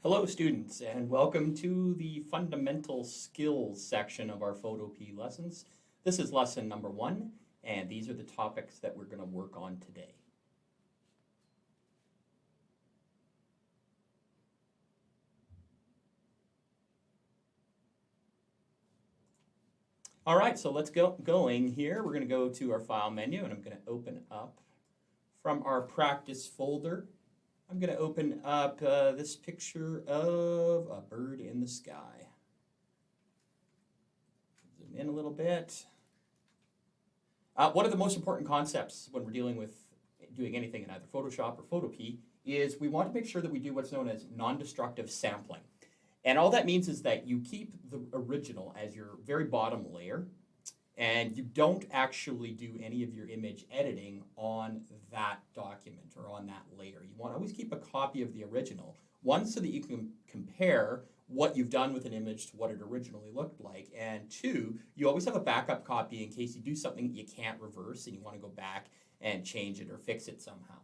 Hello students, and welcome to the fundamental skills section of our Photopea lessons. This is lesson number 1, and these are the topics that we're going to work on today. All right, so let's going here. We're going to go to our file menu, and I'm going to open up from our practice folder. I'm going to open up this picture of a bird in the sky. Zoom in a little bit. One of the most important concepts when we're dealing with doing anything in either Photoshop or Photopea is we want to make sure that we do what's known as non-destructive sampling. And all that means is that you keep the original as your very bottom layer, and you don't actually do any of your image editing on that document or on that layer. You want to always keep a copy of the original, one, so that you can compare what you've done with an image to what it originally looked like, and two, you always have a backup copy in case you do something that you can't reverse and you want to go back and change it or fix it somehow.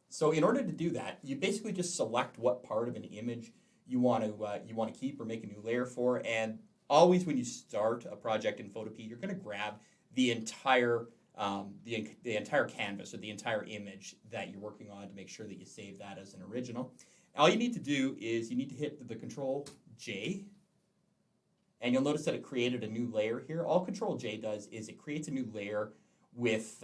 So in order to do that, you basically just select what part of an image you want to keep or make a new layer for, and always when you start a project in Photopea, you're going to grab the entire the entire canvas or the entire image that you're working on to make sure that you save that as an original. All you need to do is you need to hit the Control J, and you'll notice that it created a new layer here. All Control J does is it creates a new layer with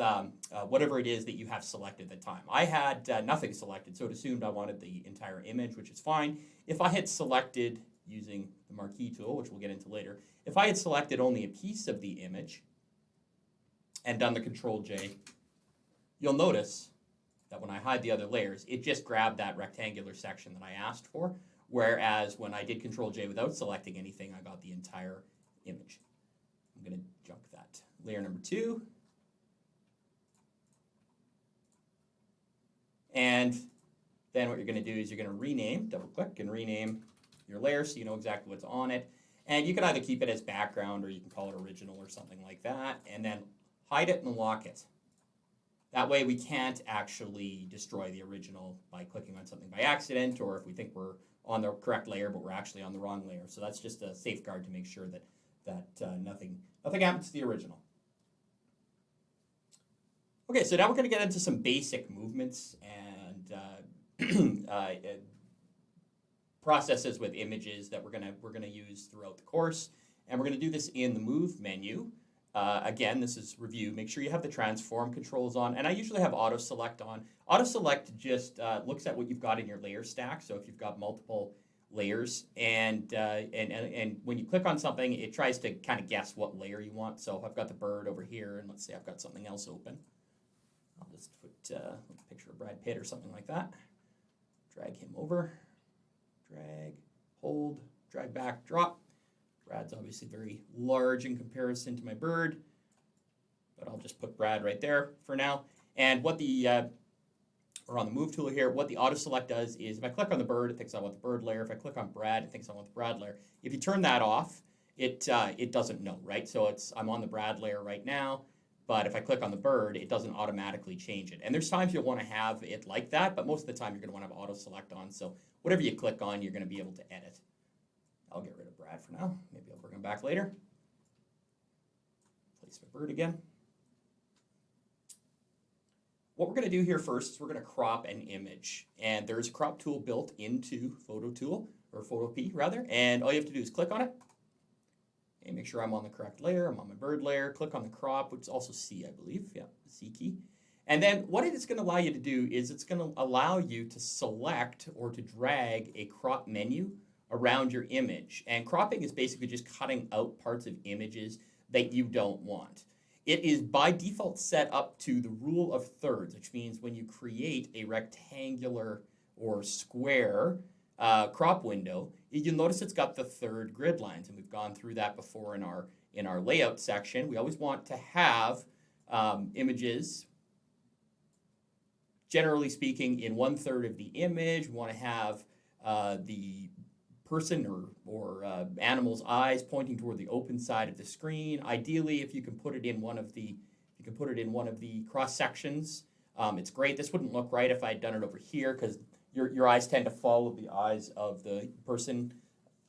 whatever it is that you have selected at the time. I had nothing selected, so it assumed I wanted the entire image, which is fine. If I had selected, using the marquee tool, which we'll get into later, if I had selected only a piece of the image and done the Control J, you'll notice that when I hide the other layers, it just grabbed that rectangular section that I asked for, whereas when I did Control J without selecting anything, I got the entire image. I'm going to junk that. Layer number 2. And then what you're going to do is you're going to rename, double-click, and rename your layer so you know exactly what's on it. And you can either keep it as background or you can call it original or something like that, and then hide it and lock it. That way we can't actually destroy the original by clicking on something by accident, or if we think we're on the correct layer but we're actually on the wrong layer. So that's just a safeguard to make sure that nothing happens to the original. Okay, so now we're going to get into some basic movements and processes with images that we're gonna use throughout the course, and we're gonna do this in the Move menu. Again, this is review. Make sure you have the transform controls on, and I usually have auto select on. Auto select just looks at what you've got in your layer stack. So if you've got multiple layers, and when you click on something, it tries to kind of guess what layer you want. So if I've got the bird over here, and let's say I've got something else open, I'll just put a picture of Brad Pitt or something like that. Drag him over. Drag, hold, drag back, drop. Brad's obviously very large in comparison to my bird, but I'll just put Brad right there for now. And what or on the Move tool here, what the auto select does is if I click on the bird, it thinks I want the bird layer. If I click on Brad, it thinks I want the Brad layer. If you turn that off, it doesn't know, right? So I'm on the Brad layer right now, but if I click on the bird, it doesn't automatically change it. And there's times you'll want to have it like that, but most of the time you're going to want to have auto select on. So whatever you click on, you're going to be able to edit. I'll get rid of Brad for now. Maybe I'll bring him back later. Place my bird again. What we're going to do here first is we're going to crop an image. And there's a crop tool built into Photopea rather. And all you have to do is click on it. And make sure I'm on the correct layer. I'm on my bird layer. Click on the crop, which is also C, I believe. Yeah, the C key. And then what it's going to allow you to do is it's going to allow you to select or to drag a crop menu around your image. And cropping is basically just cutting out parts of images that you don't want. It is by default set up to the rule of thirds, which means when you create a rectangular or square crop window, you'll notice it's got the third grid lines, and we've gone through that before in our layout section. We always want to have images, generally speaking, in 1/3 of the image. We want to have the person or animal's eyes pointing toward the open side of the screen. Ideally, if you can put it in one of the cross sections, it's great. This wouldn't look right if I had done it over here because your eyes tend to follow the eyes of the person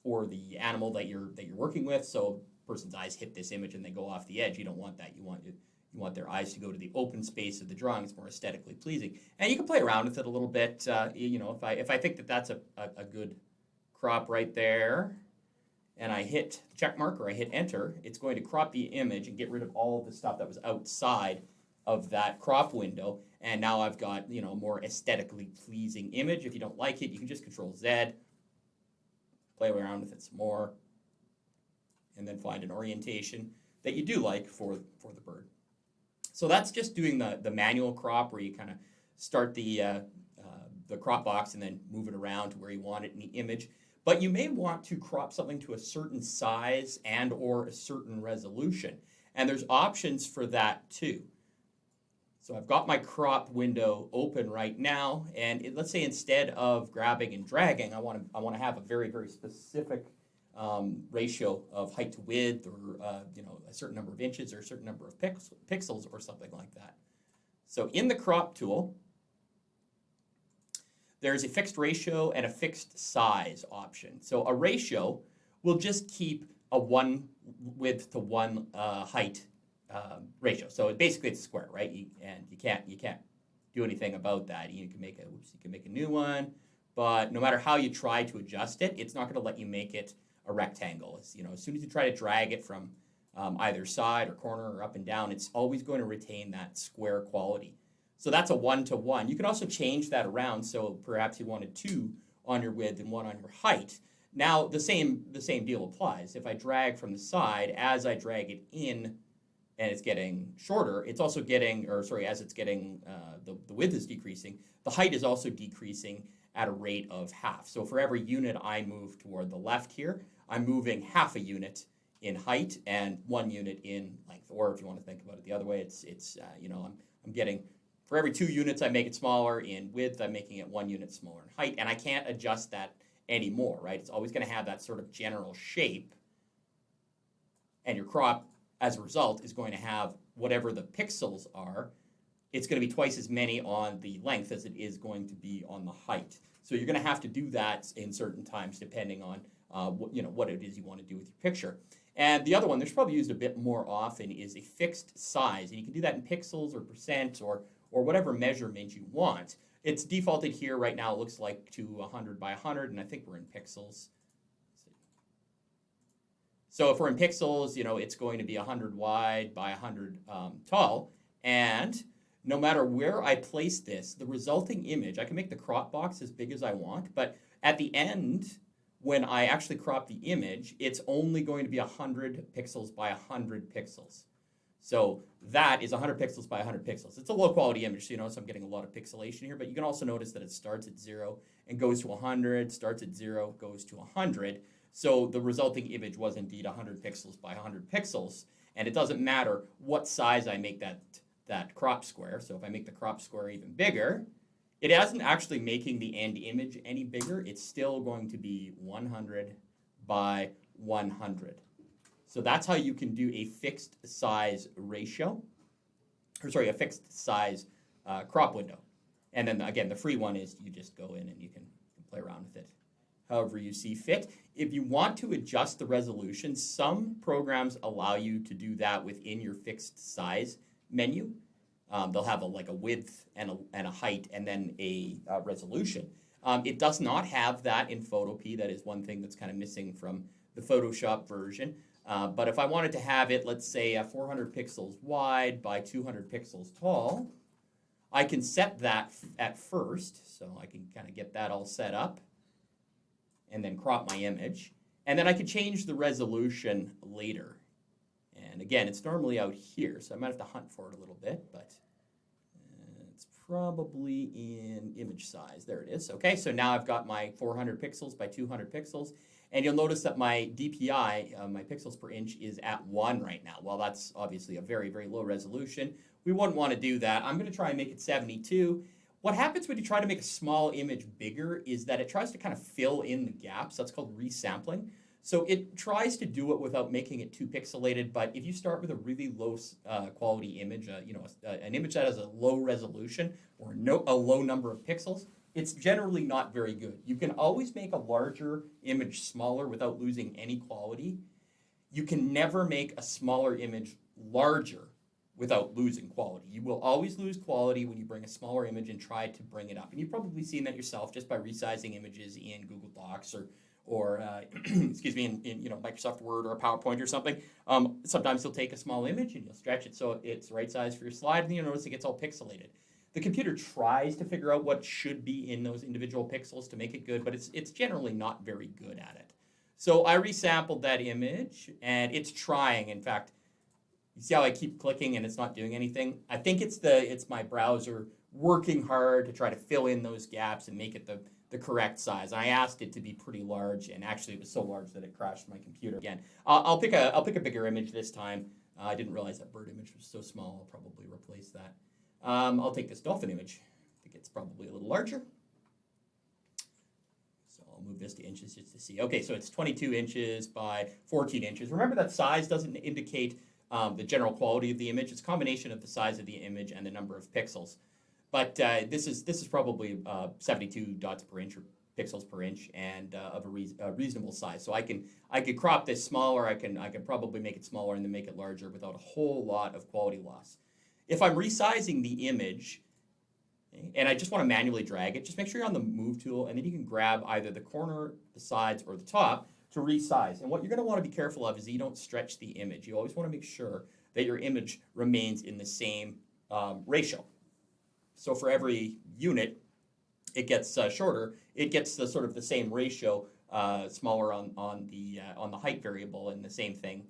or the animal that you're working with. So person's eyes hit this image and they go off the edge. You don't want that. You want their eyes to go to the open space of the drawing. It's more aesthetically pleasing. And you can play around with it a little bit. If I think that that's a good crop right there, and I hit check mark or I hit enter, it's going to crop the image and get rid of all of the stuff that was outside of that crop window. And now I've got, a more aesthetically pleasing image. If you don't like it, you can just Control Z, play around with it some more, and then find an orientation that you do like for the bird. So that's just doing the manual crop, where you kind of start the crop box and then move it around to where you want it in the image. But you may want to crop something to a certain size and or a certain resolution. And there's options for that too. So I've got my crop window open right now, and let's say instead of grabbing and dragging, I want to have a very, very specific ratio of height to width, or a certain number of inches or a certain number of pixels or something like that. So in the crop tool, there's a fixed ratio and a fixed size option. So a ratio will just keep a 1 width to 1 height ratio. So basically it's a square, right? And you can't do anything about that. You can make a new one, but no matter how you try to adjust it, it's not going to let you make it a rectangle. As soon as you try to drag it from either side or corner or up and down, it's always going to retain that square quality. So that's a 1-to-1. You can also change that around. So perhaps you wanted 2 on your width and 1 on your height. Now the same deal applies. If I drag from the side, as I drag it in and it's getting shorter, it's also getting, as it's getting, the width is decreasing, the height is also decreasing at a rate of half. So for every unit I move toward the left here, I'm moving half a unit in height and 1 unit in length. Or if you want to think about it the other way, I'm getting, for every 2 units I make it smaller in width, I'm making it 1 unit smaller in height, and I can't adjust that anymore, right? It's always going to have that sort of general shape, and your crop, as a result, is going to have whatever the pixels are. It's going to be twice as many on the length as it is going to be on the height. So you're going to have to do that in certain times depending on what it is you want to do with your picture. And the other one, that's probably used a bit more often, is a fixed size. And you can do that in pixels or percent or whatever measurement you want. It's defaulted here right now, it looks like, to 100 by 100, and I think we're in pixels. So if we're in pixels, it's going to be 100 wide by 100 tall. And no matter where I place this, the resulting image, I can make the crop box as big as I want, but at the end, when I actually crop the image, it's only going to be 100 pixels by 100 pixels. So that is 100 pixels by 100 pixels. It's a low quality image, so you notice I'm getting a lot of pixelation here, but you can also notice that it starts at 0 and goes to 100, starts at 0, goes to 100. So the resulting image was indeed 100 pixels by 100 pixels, and it doesn't matter what size I make that crop square. So if I make the crop square even bigger, it isn't actually making the end image any bigger. It's still going to be 100 by 100. So that's how you can do a fixed size ratio, a fixed size crop window. And then again, the free one is you just go in and you can play around with it however you see fit. If you want to adjust the resolution, some programs allow you to do that within your fixed size menu. They'll have a width and a height and then a resolution. It does not have that in Photopea. That is one thing that's kind of missing from the Photoshop version. But if I wanted to have it, let's say 400 pixels wide by 200 pixels tall, I can set that at first. So I can kind of get that all set up and then crop my image. And then I can change the resolution later. And again, it's normally out here, so I might have to hunt for it a little bit, but it's probably in image size. There it is. Okay, so now I've got my 400 pixels by 200 pixels. And you'll notice that my DPI, my pixels per inch, is at 1 right now. Well, that's obviously a very, very low resolution. We wouldn't want to do that. I'm going to try and make it 72. What happens when you try to make a small image bigger is that it tries to kind of fill in the gaps. That's called resampling. So it tries to do it without making it too pixelated, but if you start with a really low quality image, an image that has a low resolution or a low number of pixels, it's generally not very good. You can always make a larger image smaller without losing any quality. You can never make a smaller image larger without losing quality. You will always lose quality when you bring a smaller image and try to bring it up. And you've probably seen that yourself just by resizing images in Google Docs or excuse me, in Microsoft Word or a PowerPoint or something. Sometimes you'll take a small image and you'll stretch it so it's the right size for your slide, and you'll notice it gets all pixelated. The computer tries to figure out what should be in those individual pixels to make it good, but it's generally not very good at it. So I resampled that image, and it's trying. In fact, you see how I keep clicking and it's not doing anything? I think it's my browser working hard to try to fill in those gaps and make it the correct size. I asked it to be pretty large, and actually it was so large that it crashed my computer again. I'll pick a bigger image this time. I didn't realize that bird image was so small. I'll probably replace that. I'll take this dolphin image. I think it's probably a little larger. So I'll move this to inches just to see. Okay, so it's 22 inches by 14 inches. Remember that size doesn't indicate the general quality of the image. It's a combination of the size of the image and the number of pixels. But this is probably 72 dots per inch or pixels per inch, and of a reasonable size. So I could crop this smaller. I can probably make it smaller and then make it larger without a whole lot of quality loss. If I'm resizing the image, and I just want to manually drag it, just make sure you're on the move tool, and then you can grab either the corner, the sides, or the top to resize. And what you're going to want to be careful of is that you don't stretch the image. You always want to make sure that your image remains in the same ratio. So for every unit, it gets shorter. It gets the sort of the same ratio, smaller on the height variable, and the same thing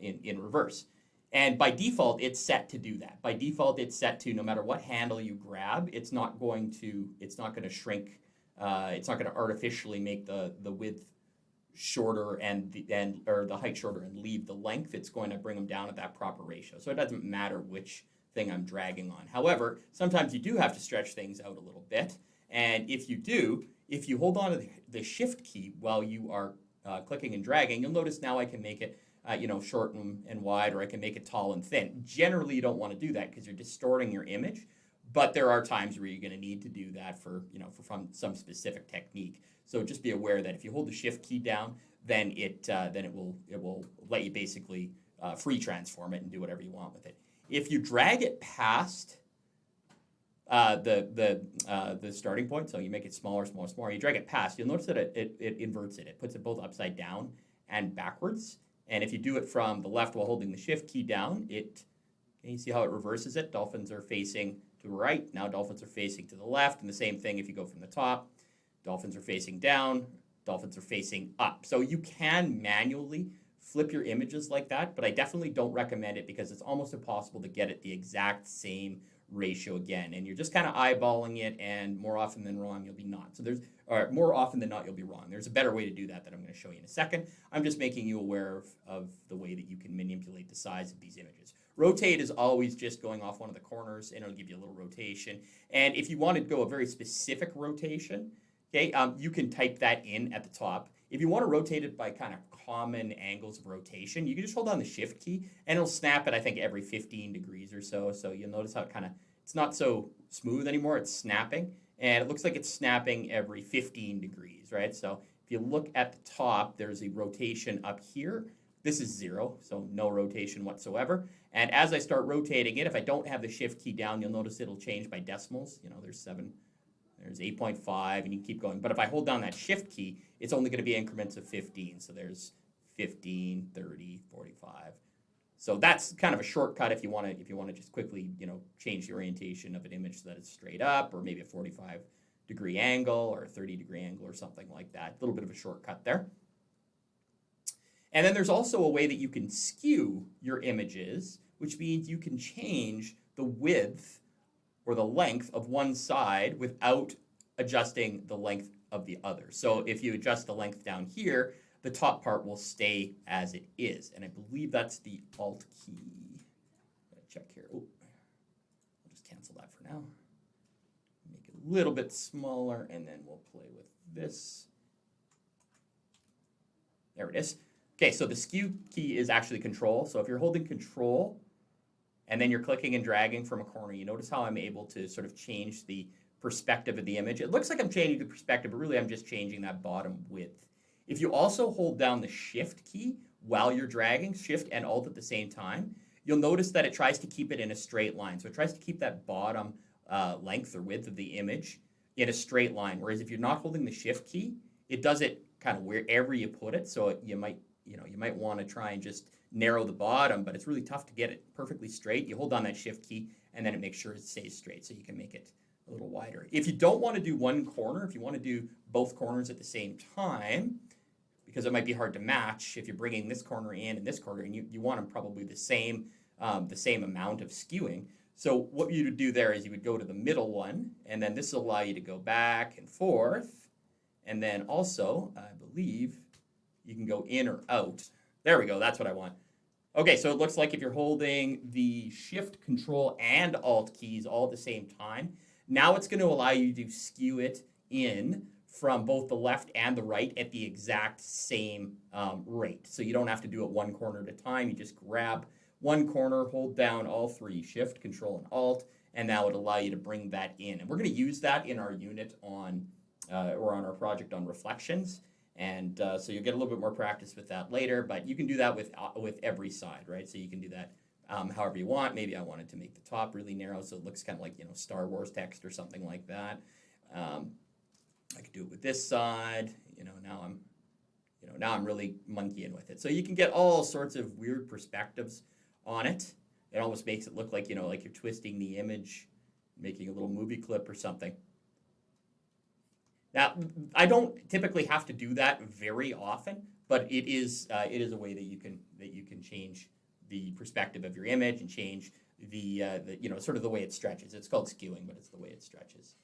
in reverse. And by default, it's set to do that. By default, it's set to, no matter what handle you grab, it's not going to shrink. It's not going to artificially make the width shorter or the height shorter and leave the length. It's going to bring them down at that proper ratio. So it doesn't matter which thing I'm dragging on. However, sometimes you do have to stretch things out a little bit. And if you hold on to the shift key while you are clicking and dragging, you'll notice now I can make it short and wide, or I can make it tall and thin. Generally, you don't want to do that because you're distorting your image, but there are times where you're going to need to do that for some specific technique. So just be aware that if you hold the shift key down, then it will let you basically free transform it and do whatever you want with it. If you drag it past the starting point, so you make it smaller, you drag it past, you'll notice that it inverts it. It puts it both upside down and backwards. And if you do it from the left while holding the shift key down, you see how it reverses it? Dolphins are facing to the right. Now dolphins are facing to the left. And the same thing if you go from the top. Dolphins are facing down. Dolphins are facing up. So you can manually flip your images like that, but I definitely don't recommend it because it's almost impossible to get it the exact same ratio again. And you're just kind of eyeballing it, and more often than wrong, you'll be not. More often than not, you'll be wrong. There's a better way to do that I'm going to show you in a second. I'm just making you aware of the way that you can manipulate the size of these images. Rotate is always just going off one of the corners, and it'll give you a little rotation. And if you want to go a very specific rotation, okay, you can type that in at the top. If you want to rotate it by kind of common angles of rotation, you can just hold down the shift key, and it'll snap it, I think, every 15 degrees or so. So you'll notice how it's not so smooth anymore. It's snapping, and it looks like it's snapping every 15 degrees, right? So if you look at the top, there's a rotation up here. This is 0, so no rotation whatsoever. And as I start rotating it, if I don't have the shift key down, you'll notice it'll change by decimals. There's 7. There's 8.5, and you can keep going. But if I hold down that shift key, it's only going to be increments of 15. So there's 15, 30, 45. So that's kind of a shortcut if you want to just quickly, change the orientation of an image so that it's straight up, or maybe a 45-degree angle or a 30-degree angle or something like that. A little bit of a shortcut there. And then there's also a way that you can skew your images, which means you can change the width or the length of one side without adjusting the length of the other. So if you adjust the length down here, the top part will stay as it is. And I believe that's the Alt key. Check here. Oh, I'll just cancel that for now. Make it a little bit smaller, and then we'll play with this. There it is. Okay, so the Skew key is actually Control. So if you're holding Control, and then you're clicking and dragging from a corner, you notice how I'm able to sort of change the perspective of the image. It looks like I'm changing the perspective, but really I'm just changing that bottom width. If you also hold down the Shift key while you're dragging, Shift and Alt at the same time, you'll notice that it tries to keep it in a straight line. So it tries to keep that bottom length or width of the image in a straight line. Whereas if you're not holding the Shift key, it does it kind of wherever you put it. So you might want to try and just narrow the bottom, but it's really tough to get it perfectly straight. You hold down that Shift key, and then it makes sure it stays straight, so you can make it a little wider. If you don't want to do one corner, if you want to do both corners at the same time, because it might be hard to match if you're bringing this corner in and this corner, and you want them probably the same amount of skewing. So what you would do there is you would go to the middle one, and then this will allow you to go back and forth, and then also, I believe, you can go in or out. There we go, that's what I want. Okay, so it looks like if you're holding the Shift, Control, and Alt keys all at the same time, now it's going to allow you to skew it in from both the left and the right at the exact same rate. So you don't have to do it one corner at a time. You just grab one corner, hold down all three, Shift, Control, and Alt, and now it'll allow you to bring that in. And we're going to use that in our unit on, or on our project on reflections. And so you'll get a little bit more practice with that later, but you can do that with every side, right? So you can do that however you want. Maybe I wanted to make the top really narrow so it looks kind of like, Star Wars text or something like that. I could do it with this side. Now I'm really monkeying with it. So you can get all sorts of weird perspectives on it. It almost makes it look like, like you're twisting the image, making a little movie clip or something. Now, I don't typically have to do that very often, but it is a way that you can change the perspective of your image and change the sort of the way it stretches. It's called skewing, but it's the way it stretches.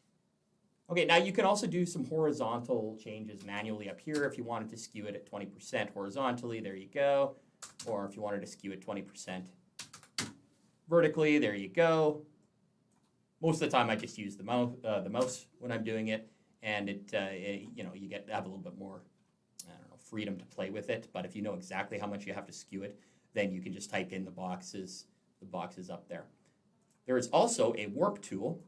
Okay, now you can also do some horizontal changes manually up here if you wanted to skew it at 20% horizontally. There you go. Or if you wanted to skew it 20% vertically, there you go. Most of the time, I just use the mouse when I'm doing it. And you have a little bit more, freedom to play with it. But if you know exactly how much you have to skew it, then you can just type in the boxes up there. There is also a warp tool,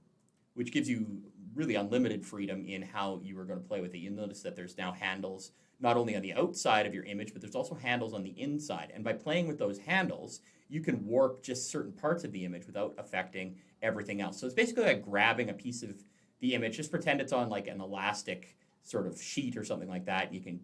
which gives you really unlimited freedom in how you are going to play with it. You'll notice that there's now handles not only on the outside of your image, but there's also handles on the inside. And by playing with those handles, you can warp just certain parts of the image without affecting everything else. So it's basically like grabbing a piece of the image. Just pretend it's on like an elastic sort of sheet or something like that. You can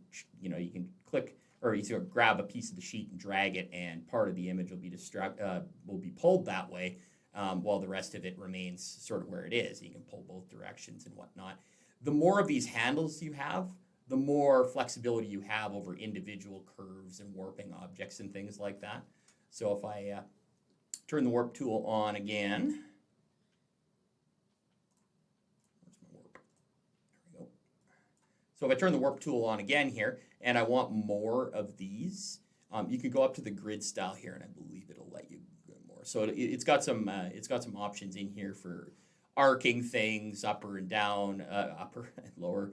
click, or you sort of grab a piece of the sheet and drag it, and part of the image will be pulled that way, while the rest of it remains sort of where it is. You can pull both directions and whatnot. The more of these handles you have, the more flexibility you have over individual curves and warping objects and things like that. So if I turn the warp tool on again. So if I turn the warp tool on again here, and I want more of these, you can go up to the grid style here, and I believe it'll let you go more. So it's got some options in here for arcing things up and down, upper and lower,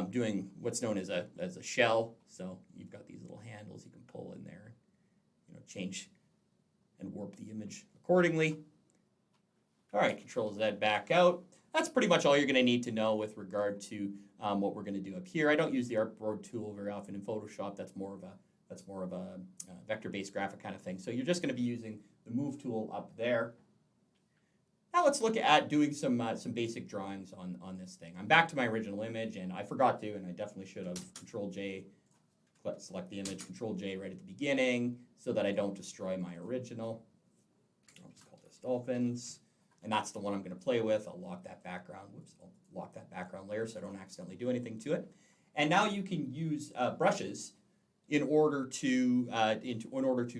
doing what's known as a shell. So you've got these little handles you can pull in there, change and warp the image accordingly. All right, Control Z back out. That's pretty much all you're going to need to know with regard to what we're going to do up here. I don't use the artboard tool very often in Photoshop. That's more of a vector-based graphic kind of thing. So you're just going to be using the Move tool up there. Now let's look at doing some basic drawings on this thing. I'm back to my original image, and I forgot to, and I definitely should have. Control-J, select the image, Control-J right at the beginning so that I don't destroy my original. I'll just call this Dolphins. And that's the one I'm going to play with. I'll lock that background. I'll lock that background layer so I don't accidentally do anything to it. And now you can use brushes in order to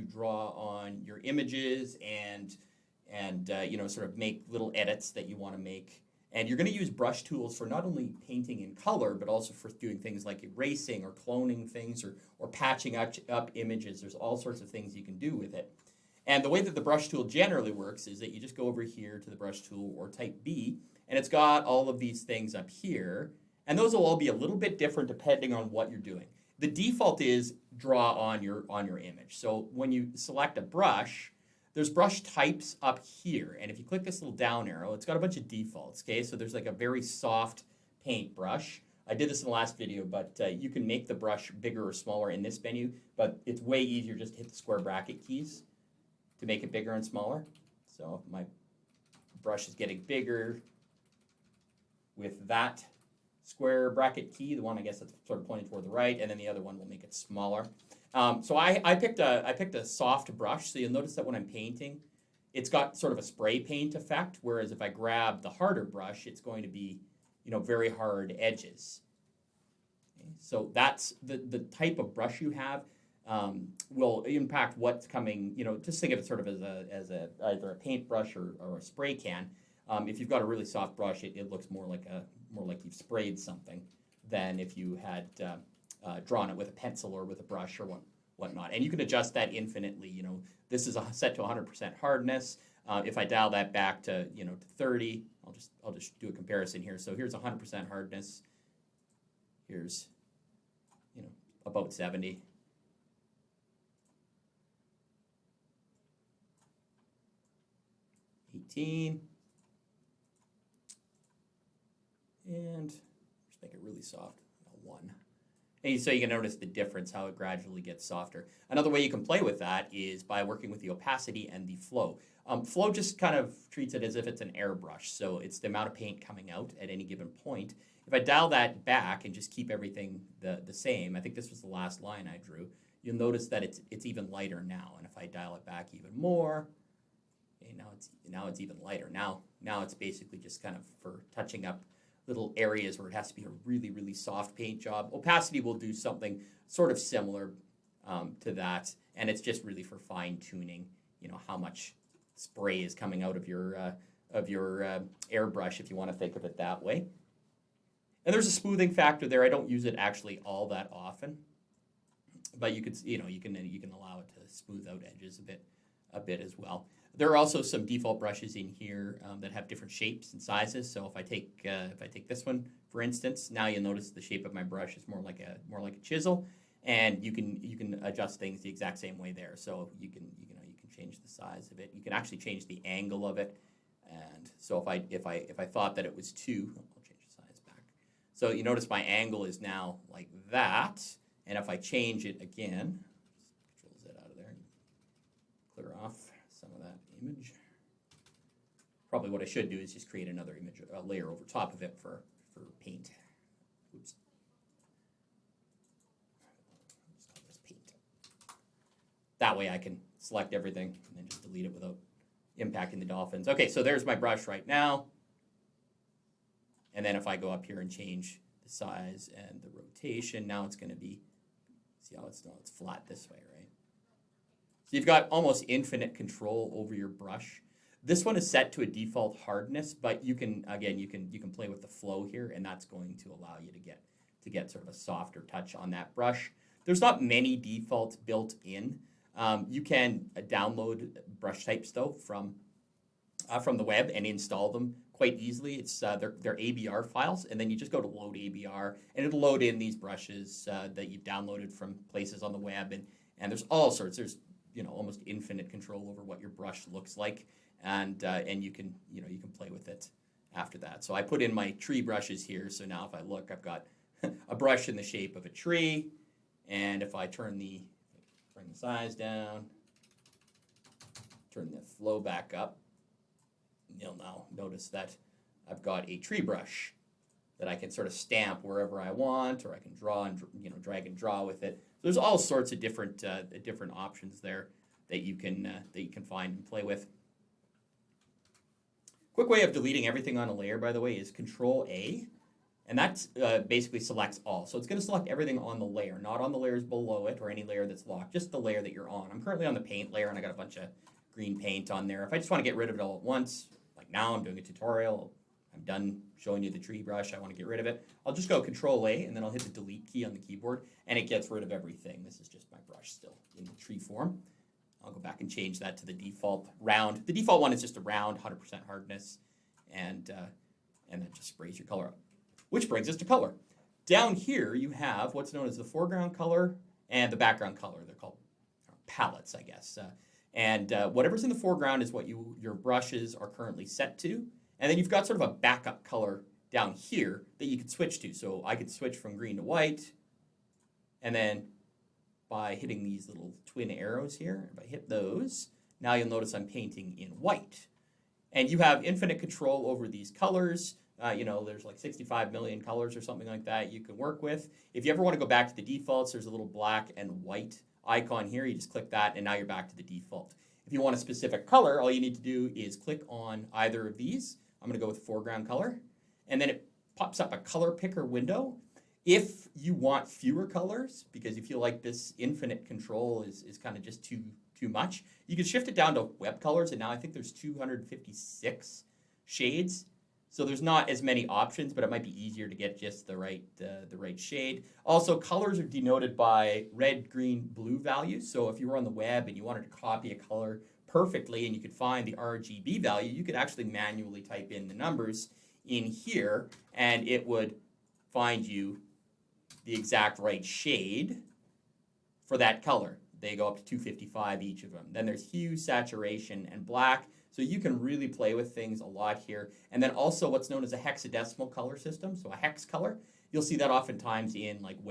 draw on your images and sort of make little edits that you want to make. And you're going to use brush tools for not only painting in color, but also for doing things like erasing or cloning things or patching up images. There's all sorts of things you can do with it. And the way that the brush tool generally works is that you just go over here to the brush tool or type B, and it's got all of these things up here, and those will all be a little bit different depending on what you're doing. The default is draw on your image. So when you select a brush, There's brush types up here, and if you click this little down arrow, it's got a bunch of defaults, okay? So there's like a very soft paint brush. I did this in the last video, but you can make the brush bigger or smaller in this menu, but it's way easier just to hit the square bracket keys to make it bigger and smaller. So my brush is getting bigger with that square bracket key, the one I guess that's sort of pointing toward the right, and then the other one will make it smaller. So I picked a soft brush, so you'll notice that when I'm painting, it's got sort of a spray paint effect, whereas if I grab the harder brush, it's going to be, very hard edges. Okay, so that's the type of brush you have will impact what's coming. Just think of it sort of as either a paintbrush or a spray can. If you've got a really soft brush, it looks more like you've sprayed something than if you had drawn it with a pencil or with a brush or whatnot. And you can adjust that infinitely. This is set to 100% hardness. If I dial that back to to 30, I'll just do a comparison here. So here's 100% hardness. Here's about 70. And just make it really soft, 1. And so you can notice the difference, how it gradually gets softer. Another way you can play with that is by working with the opacity and the flow. Flow just kind of treats it as if it's an airbrush, so it's the amount of paint coming out at any given point. If I dial that back and just keep everything the same, I think this was the last line I drew, you'll notice that it's even lighter now. And if I dial it back even more, okay, now it's even lighter. Now it's basically just kind of for touching up little areas where it has to be a really, really soft paint job. Opacity will do something sort of similar to that, and it's just really for fine-tuning, how much spray is coming out of your airbrush, if you want to think of it that way. And there's a smoothing factor there. I don't use it actually all that often, but you can allow it to smooth out edges a bit as well. There are also some default brushes in here that have different shapes and sizes. So if I take this one, for instance, now you'll notice the shape of my brush is more like a chisel, and you can adjust things the exact same way there. So you can change the size of it. You can actually change the angle of it. And so if I thought that it was 2, I'll change the size back. So you notice my angle is now like that, and if I change it again, Control Z out of there, clear off some of that image. Probably what I should do is just create another image, a layer over top of it for paint. Oops. Let's call this paint. That way I can select everything and then just delete it without impacting the dolphins. Okay, so there's my brush right now. And then if I go up here and change the size and the rotation, now it's going to be, see how it's flat this way, right? So you've got almost infinite control over your brush. This one is set to a default hardness, but you can play with the flow here, and that's going to allow you to get sort of a softer touch on that brush. There's not many defaults built in. You can download brush types though from the web and install them quite easily. It's they're ABR files, and then you just go to load ABR, and it'll load in these brushes that you've downloaded from places on the web, and there's all sorts. There's almost infinite control over what your brush looks like, and you can play with it after that. So I put in my tree brushes here. So now if I look, I've got a brush in the shape of a tree, and if I bring the size down, turn the flow back up, you'll now notice that I've got a tree brush that I can sort of stamp wherever I want, or I can draw and drag and draw with it. There's all sorts of different options there that you can find and play with. Quick way of deleting everything on a layer, by the way, is Control A. And that basically selects all. So it's going to select everything on the layer, not on the layers below it or any layer that's locked, just the layer that you're on. I'm currently on the paint layer, and I got a bunch of green paint on there. If I just want to get rid of it all at once, like now I'm doing a tutorial, I'm done showing you the tree brush, I want to get rid of it, I'll just go Control A, and then I'll hit the delete key on the keyboard, and it gets rid of everything. This is just my brush still in the tree form. I'll go back and change that to the default round. The default one is just a round, 100% hardness, and that just sprays your color up. Which brings us to color. Down here, you have what's known as the foreground color and the background color. They're called palettes, I guess. And whatever's in the foreground is what your brushes are currently set to. And then you've got sort of a backup color down here that you could switch to. So I could switch from green to white, and then by hitting these little twin arrows here, if I hit those, now you'll notice I'm painting in white. And you have infinite control over these colors. There's like 65 million colors or something like that you can work with. If you ever want to go back to the defaults, there's a little black and white icon here. You just click that, and now you're back to the default. If you want a specific color, all you need to do is click on either of these. I'm going to go with foreground color. And then it pops up a color picker window. If you want fewer colors, because you feel like this infinite control is kind of just too much, you can shift it down to web colors, and now I think there's 256 shades. So there's not as many options, but it might be easier to get just the right shade. Also, colors are denoted by red, green, blue values. So if you were on the web and you wanted to copy a color perfectly and you could find the RGB value, you could actually manually type in the numbers in here, and it would find you the exact right shade for that color. They go up to 255 each of them. Then there's hue, saturation, and black. So you can really play with things a lot here. And then also what's known as a hexadecimal color system, so a hex color. You'll see that oftentimes in like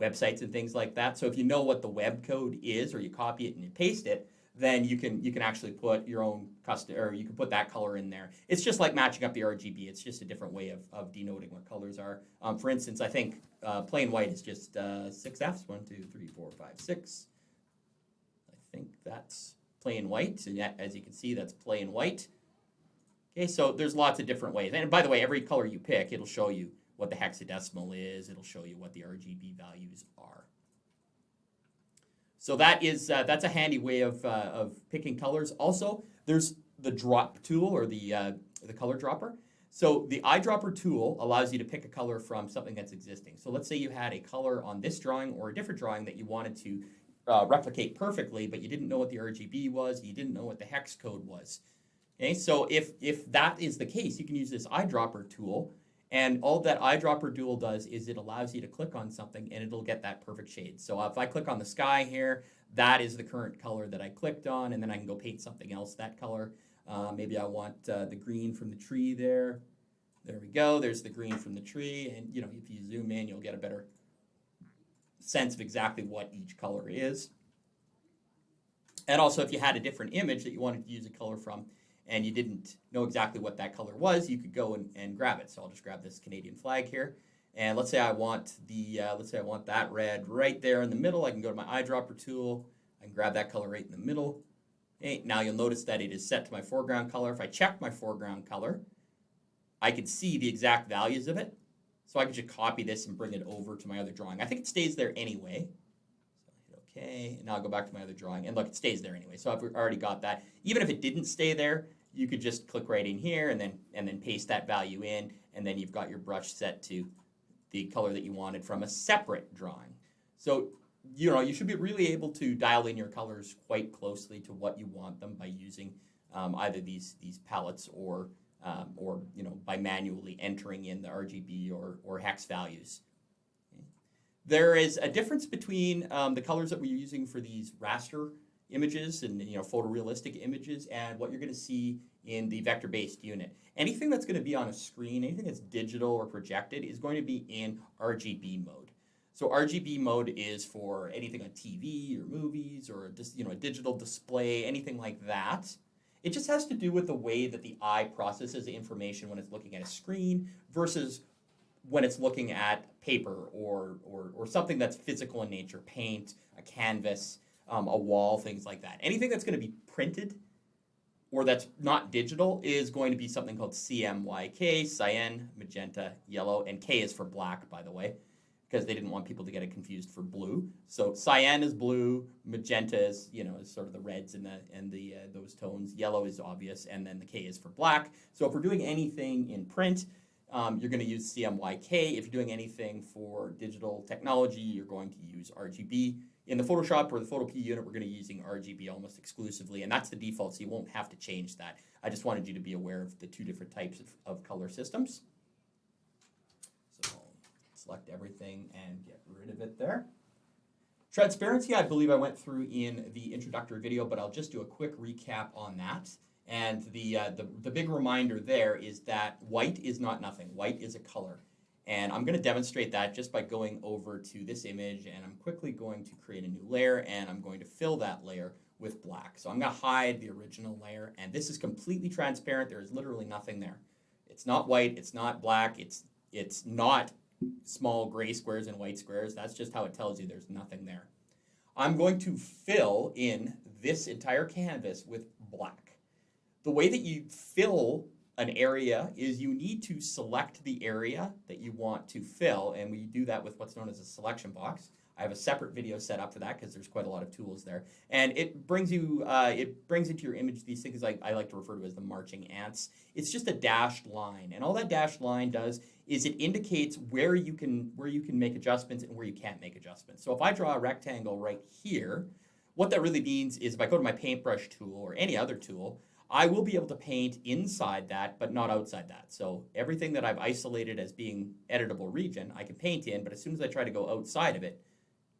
websites and things like that. So if you know what the web code is, or you copy it and you paste it, then you can actually put your own custom, or you can put that color in there. It's just like matching up the RGB. It's just a different way of denoting what colors are. For instance, I think plain white is just 6 Fs. 1, 2, 3, 4, 5, 6. I think that's plain white. And as you can see, that's plain white. Okay, so there's lots of different ways. And by the way, every color you pick, it'll show you what the hexadecimal is. It'll show you what the RGB values are. So that's a handy way of picking colors. Also, there's the drop tool, or the color dropper. So the eyedropper tool allows you to pick a color from something that's existing. So let's say you had a color on this drawing or a different drawing that you wanted to replicate perfectly, but you didn't know what the RGB was, you didn't know what the hex code was. Okay, so if that is the case, you can use this eyedropper tool. And all that eyedropper tool does is it allows you to click on something and it'll get that perfect shade. So if I click on the sky here, that is the current color that I clicked on, and then I can go paint something else that color. Maybe I want the green from the tree there. There we go. There's the green from the tree. And if you zoom in, you'll get a better sense of exactly what each color is. And also, if you had a different image that you wanted to use a color from, and you didn't know exactly what that color was, you could go and grab it. So I'll just grab this Canadian flag here, and let's say I want that red right there in the middle. I can go to my eyedropper tool. I can grab that color right in the middle. Okay, now you'll notice that it is set to my foreground color. If I check my foreground color, I can see the exact values of it. So I can just copy this and bring it over to my other drawing. I think it stays there anyway. So I hit OK, and now I'll go back to my other drawing, and look, it stays there anyway. So I've already got that. Even if it didn't stay there, you could just click right in here and then paste that value in, and then you've got your brush set to the color that you wanted from a separate drawing. So you should be really able to dial in your colors quite closely to what you want them by using either these palettes or by manually entering in the RGB or hex values. Okay. There is a difference between the colors that we're using for these raster images and photorealistic images and what you're going to see in the vector-based unit. Anything that's going to be on a screen, anything that's digital or projected, is going to be in Rgb mode. So Rgb mode is for anything on TV or movies or just a digital display, anything like that. It just has to do with the way that the eye processes the information when it's looking at a screen versus when it's looking at paper or something that's physical in nature, paint, a canvas, a wall, things like that. Anything that's going to be printed or that's not digital is going to be something called Cmyk, cyan, magenta, yellow, and K is for black, by the way, because they didn't want people to get it confused for blue. So cyan is blue, magenta is is sort of the reds and the those tones. Yellow is obvious, and then the K is for black. So if we're doing anything in print, you're going to use Cmyk. If you're doing anything for digital technology, you're going to use RGB. In the Photoshop or the Photopea unit, we're going to be using RGB almost exclusively, and that's the default, so you won't have to change that. I just wanted you to be aware of the two different types of color systems. So select everything and get rid of it there. Transparency, I believe I went through in the introductory video, but I'll just do a quick recap on that. And the big reminder there is that white is not nothing. White is a color. And I'm going to demonstrate that just by going over to this image, and I'm quickly going to create a new layer, and I'm going to fill that layer with black. So I'm going to hide the original layer, and this is completely transparent. There is literally nothing there. It's not white, it's not black, it's not small gray squares and white squares. That's just how it tells you there's nothing there. I'm going to fill in this entire canvas with black. The way that you fill an area is you need to select the area that you want to fill, and we do that with what's known as a selection box. I have a separate video set up for that because there's quite a lot of tools there. And it brings you, it brings into your image these things I like to refer to as the marching ants. It's just a dashed line, and all that dashed line does is it indicates where you can make adjustments and where you can't make adjustments. So if I draw a rectangle right here, what that really means is if I go to my paintbrush tool or any other tool, I will be able to paint inside that, but not outside that. So everything that I've isolated as being editable region, I can paint in, but as soon as I try to go outside of it,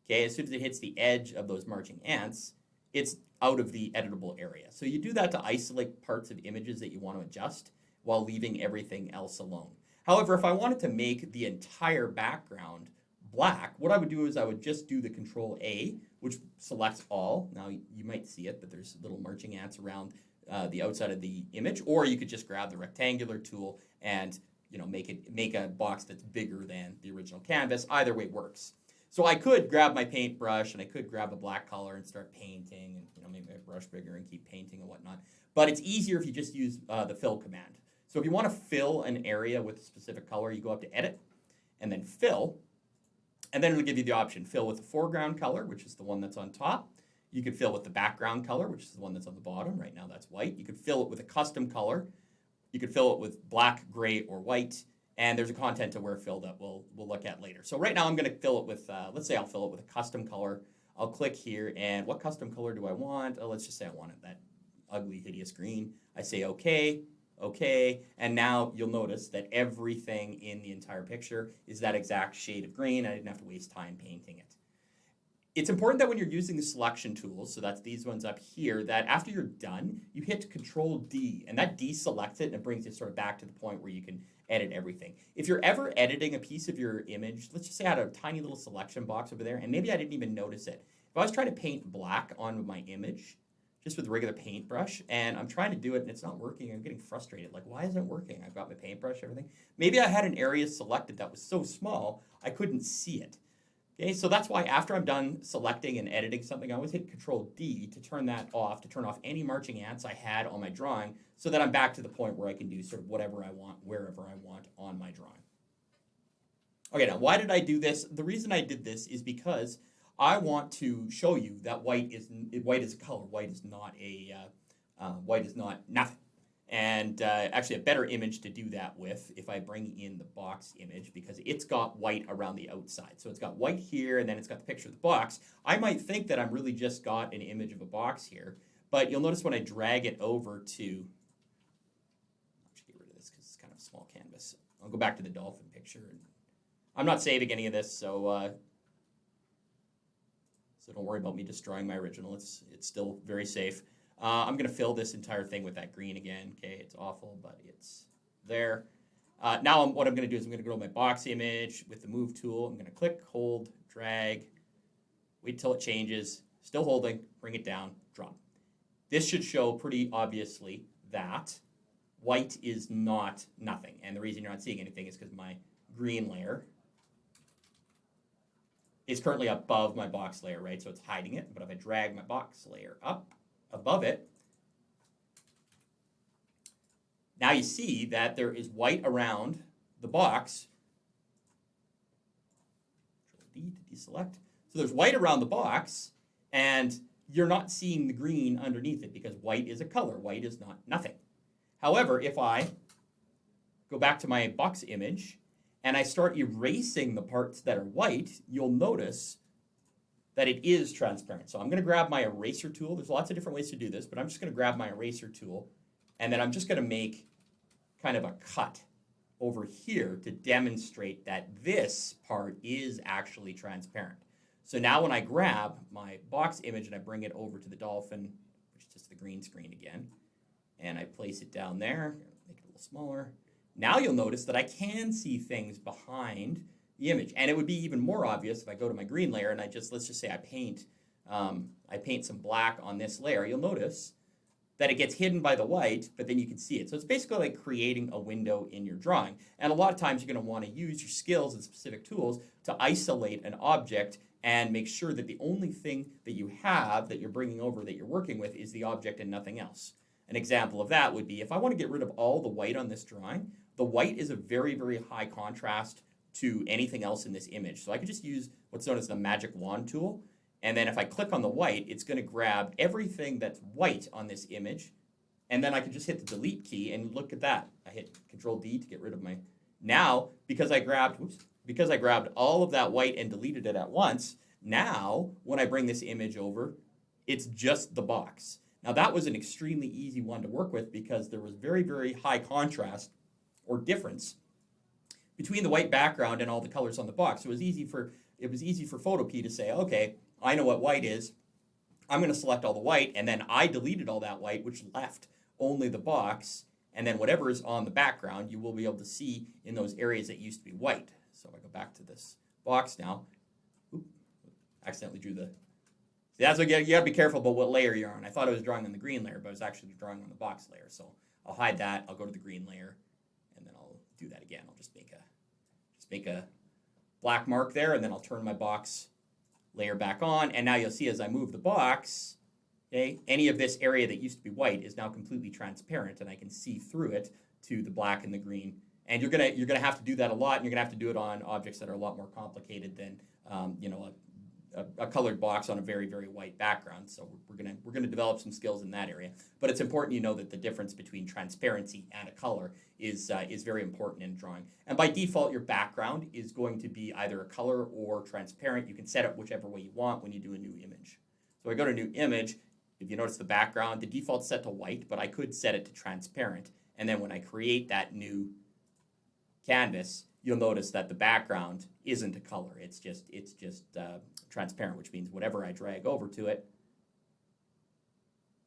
okay, as soon as it hits the edge of those marching ants, it's out of the editable area. So you do that to isolate parts of images that you want to adjust while leaving everything else alone. However, if I wanted to make the entire background black, what I would do is I would just do the Control A, which selects all. Now you might see it, but there's little marching ants around the outside of the image, or you could just grab the rectangular tool and make a box that's bigger than the original canvas. Either way works. So I could grab my paintbrush and I could grab a black color and start painting and make my brush bigger and keep painting and whatnot. But it's easier if you just use the fill command. So if you want to fill an area with a specific color, you go up to Edit and then Fill, and then it'll give you the option fill with the foreground color, which is the one that's on top. You could fill with the background color, which is the one that's on the bottom. Right now that's white. You could fill it with a custom color. You could fill it with black, gray, or white. And there's a content to where fill that we'll look at later. So right now I'm going to fill it with, let's say I'll fill it with a custom color. I'll click here, and what custom color do I want? Oh, let's just say I want it that ugly, hideous green. I say OK, OK, and now you'll notice that everything in the entire picture is that exact shade of green. I didn't have to waste time painting it. It's important that when you're using the selection tools, so that's these ones up here, that after you're done, you hit Control D, and that deselects it, and it brings you sort of back to the point where you can edit everything. If you're ever editing a piece of your image, let's just say I had a tiny little selection box over there, and maybe I didn't even notice it. If I was trying to paint black on my image, just with a regular paintbrush, and I'm trying to do it and it's not working, I'm getting frustrated. Like, why isn't it working? I've got my paintbrush, everything. Maybe I had an area selected that was so small, I couldn't see it. Okay, so that's why after I'm done selecting and editing something, I always hit Control D to turn that off, to turn off any marching ants I had on my drawing, so that I'm back to the point where I can do sort of whatever I want, wherever I want on my drawing. Okay, now why did I do this? The reason I did this is because I want to show you that white is a color. White is not nothing. And actually a better image to do that with if I bring in the box image, because it's got white around the outside. So it's got white here, and then it's got the picture of the box. I might think that I'm really just got an image of a box here, but you'll notice when I drag it over to, I'll just get rid of this because it's kind of a small canvas. I'll go back to the dolphin picture. And I'm not saving any of this, so don't worry about me destroying my original. It's still very safe. I'm going to fill this entire thing with that green again. Okay, it's awful, but it's there. Now what I'm going to do is I'm going to go to my box image with the move tool. I'm going to click, hold, drag, wait till it changes, still holding, bring it down, drop. This should show pretty obviously that white is not nothing. And the reason you're not seeing anything is because my green layer is currently above my box layer, right? So it's hiding it. But if I drag my box layer up above it, now you see that there is white around the box. Control D to deselect. So there's white around the box, and you're not seeing the green underneath it because white is a color. White is not nothing. However, if I go back to my box image and I start erasing the parts that are white, you'll notice that it is transparent. So I'm going to grab my eraser tool. There's lots of different ways to do this, but I'm just going to grab my eraser tool, and then I'm just going to make kind of a cut over here to demonstrate that this part is actually transparent. So now when I grab my box image and I bring it over to the dolphin, which is just the green screen again, and I place it down there, make it a little smaller, now you'll notice that I can see things behind the image. And it would be even more obvious if I go to my green layer and let's just say I paint some black on this layer. You'll notice that it gets hidden by the white, but then you can see it. So it's basically like creating a window in your drawing. And a lot of times you're going to want to use your skills and specific tools to isolate an object and make sure that the only thing that you have that you're bringing over, that you're working with, is the object and nothing else. An example of that would be if I want to get rid of all the white on this drawing, the white is a very, very high contrast to anything else in this image. So I could just use what's known as the magic wand tool. And then if I click on the white, it's going to grab everything that's white on this image. And then I can just hit the delete key and look at that. I hit Control D to get rid of my... Now, because I grabbed all of that white and deleted it at once, now when I bring this image over, it's just the box. Now that was an extremely easy one to work with because there was very, very high contrast or difference between the white background and all the colors on the box. It was easy for Photopea to say, okay, I know what white is. I'm going to select all the white, and then I deleted all that white, which left only the box, and then whatever is on the background, you will be able to see in those areas that used to be white. So if I go back to this box now, accidentally drew the... See, that's what you got to be careful about what layer you're on. I thought I was drawing on the green layer, but I was actually drawing on the box layer. So I'll hide that. I'll go to the green layer, and then I'll do that again. I'll just make a black mark there, and then I'll turn my box layer back on. And now you'll see as I move the box, okay, any of this area that used to be white is now completely transparent, and I can see through it to the black and the green. And you're gonna have to do that a lot, and you're gonna have to do it on objects that are a lot more complicated than a colored box on a very, very white background. So we're gonna develop some skills in that area. But it's important you know that the difference between transparency and a color is very important in drawing. And by default, your background is going to be either a color or transparent. You can set it whichever way you want when you do a new image. So I go to new image. If you notice the background, the default's set to white, but I could set it to transparent. And then when I create that new canvas, you'll notice that the background isn't a color. It's just transparent, which means whatever I drag over to it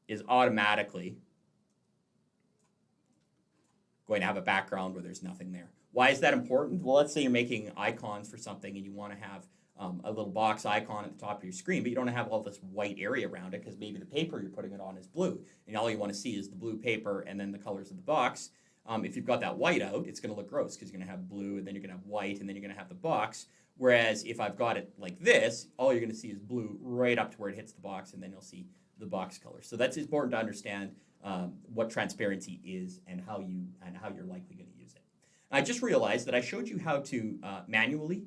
is automatically going to have a background where there's nothing there. Why is that important? Well, let's say you're making icons for something and you want to have a little box icon at the top of your screen, but you don't have all this white area around it because maybe the paper you're putting it on is blue, and all you want to see is the blue paper and then the colors of the box. If you've got that white out, it's going to look gross because you're going to have blue, and then you're going to have white, and then you're going to have the box. Whereas if I've got it like this, all you're going to see is blue right up to where it hits the box, and then you'll see the box color. So that's important to understand what transparency is and how you're likely going to use it. I just realized that I showed you how to manually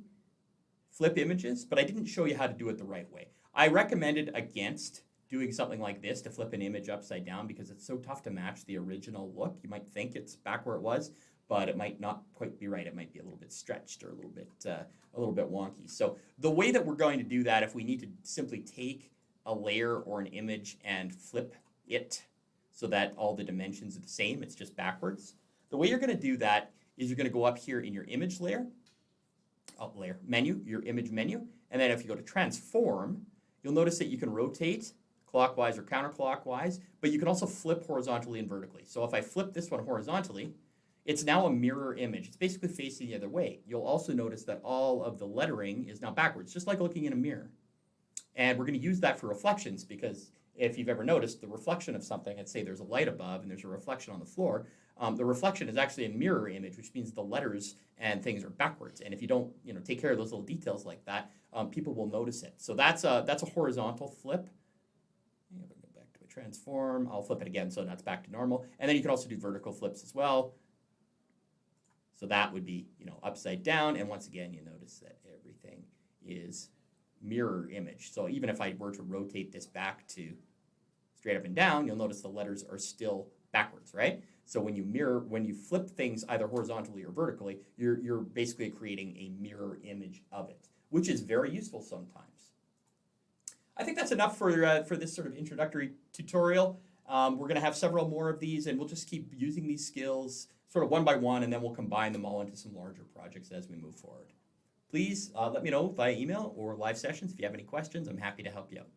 flip images, but I didn't show you how to do it the right way. I recommended against doing something like this to flip an image upside down because it's so tough to match the original look. You might think it's back where it was, but it might not quite be right. It might be a little bit stretched or a little bit wonky. So the way that we're going to do that, if we need to simply take a layer or an image and flip it so that all the dimensions are the same, it's just backwards. The way you're going to do that is you're going to go up here in your image menu, your image menu, and then if you go to transform, you'll notice that you can rotate clockwise or counterclockwise, but you can also flip horizontally and vertically. So if I flip this one horizontally, it's now a mirror image. It's basically facing the other way. You'll also notice that all of the lettering is now backwards, just like looking in a mirror. And we're going to use that for reflections because if you've ever noticed the reflection of something, let's say there's a light above and there's a reflection on the floor, the reflection is actually a mirror image, which means the letters and things are backwards. And if you don't take care of those little details like that, people will notice it. So that's a horizontal flip. If I go back to a transform, I'll flip it again so that's back to normal. And then you can also do vertical flips as well. So that would be upside down. And once again, you notice that everything is mirror image. So even if I were to rotate this back to straight up and down, you'll notice the letters are still backwards, right? So when you flip things either horizontally or vertically, you're basically creating a mirror image of it, which is very useful sometimes. I think that's enough for this sort of introductory tutorial. We're going to have several more of these, and we'll just keep using these skills sort of one by one, and then we'll combine them all into some larger projects as we move forward. please let me know via email or live sessions if you have any questions. I'm happy to help you out.